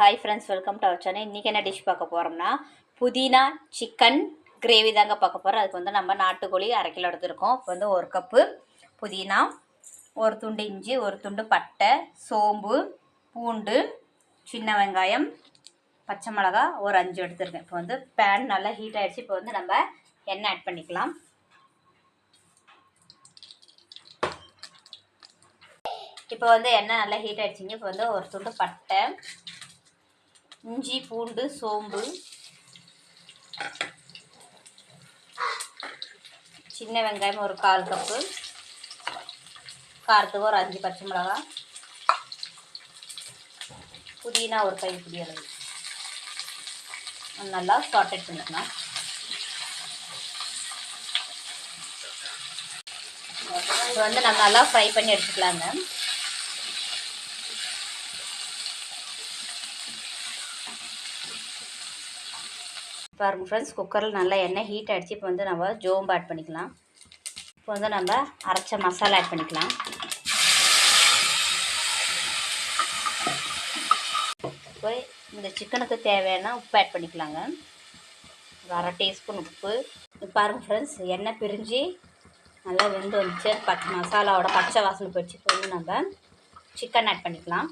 Hi friends, welcome to our channel. இன்றைக்கி என்ன dish பார்க்க போகிறோம்னா புதினா சிக்கன் கிரேவி தாங்க பார்க்க போகிறோம். அதுக்கு வந்து நம்ம நாட்டுக்கோழி 1/2 கிலோ எடுத்துருக்கோம். இப்போ வந்து 1 கப்பு புதினா, 1 துண்டு இஞ்சி, 1 துண்டு பட்டை, சோம்பு, பூண்டு, சின்ன வெங்காயம், பச்சை மிளகா ஒரு 5 எடுத்துருக்கேன். இப்போ வந்து பேன் நல்லா ஹீட் ஆகிடுச்சு. இப்போ வந்து நம்ம எண்ணெய் ஆட் பண்ணிக்கலாம். இப்போ வந்து எண்ணெய் நல்லா ஹீட் ஆகிடுச்சிங்க. இப்போ வந்து 1 துண்டு பட்டை, இஞ்சி, பூண்டு, சோம்பு, சின்ன வெங்காயம் ஒரு 1/4 கப்பு, காரத்துக்கு ஒரு 5 பச்சை மிளகா, புதினா ஒரு கைப்பிடி அளவு நல்லா சாட்டட் பண்ணிக்கலாம். இது வந்து நம்ம நல்லா ஃப்ரை பண்ணி எடுத்துக்கலாங்க. பாருங்கள் ஃப்ரெண்ட்ஸ், குக்கரில் நல்லா எண்ணெய் ஹீட் ஆகிடுச்சு. இப்போ வந்து நம்ம சோம்பு ஆட் பண்ணிக்கலாம். இப்போ வந்து நம்ம அரைச்ச மசாலா ஆட் பண்ணிக்கலாம். இப்போ இந்த சிக்கனுக்கு தேவையான உப்பு ஆட் பண்ணிக்கலாங்க. ஒரு 1/2 டீஸ்பூன் உப்பு. பாருங்கள் ஃப்ரெண்ட்ஸ், எண்ணெய் பிரிஞ்சு நல்லா வெந்து வந்துச்சு. மசாலாவோட பச்சை வாசனை போயிடுச்சு. இப்போ வந்து நம்ம சிக்கன் ஆட் பண்ணிக்கலாம்.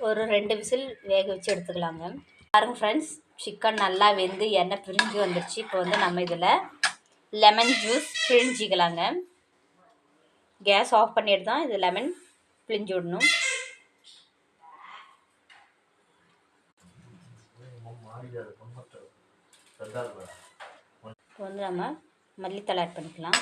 ஒரு 2 விசில் வேக வச்சு எடுத்துக்கலாங்க. பாருங்கள் ஃப்ரெண்ட்ஸ், சிக்கன் நல்லா வெந்து எண்ணெய் பிரிஞ்சு வந்துடுச்சு. இப்போ வந்து நம்ம இதில் லெமன் ஜூஸ் பிழிஞ்சிக்கலாங்க. கேஸ் ஆஃப் பண்ணிட்டு தான் இது லெமன் பிழிஞ்சு விடணும். இப்போ வந்து நம்ம மல்லித்தலை ஆட் பண்ணிக்கலாம்.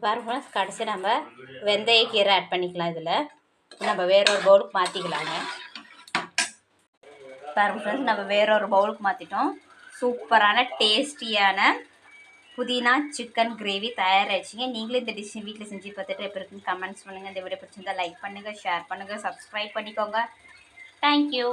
பாருங்க, கடைசி நம்ம வெந்தயக்கீரை ஆட் பண்ணிக்கலாம். இதில் நம்ம வேறொரு பவுலுக்கு மாற்றிக்கலாங்க. பாருங்க ஃப்ரெண்ட்ஸ், நம்ம வேறொரு பவுலுக்கு மாற்றிட்டோம். சூப்பரான டேஸ்டியான புதினா சிக்கன் கிரேவி தயாராகிடுச்சிங்க. நீங்களும் இந்த டிஷ் வீட்டில் செஞ்சு பார்த்துட்டு எப்படி இருக்குன்னு கமெண்ட்ஸ் பண்ணுங்கள். இந்த வீடியோ பிடிச்சிருந்தா லைக் பண்ணுங்கள், ஷேர் பண்ணுங்கள், சப்ஸ்கிரைப் பண்ணிக்கோங்க. தேங்க்யூ.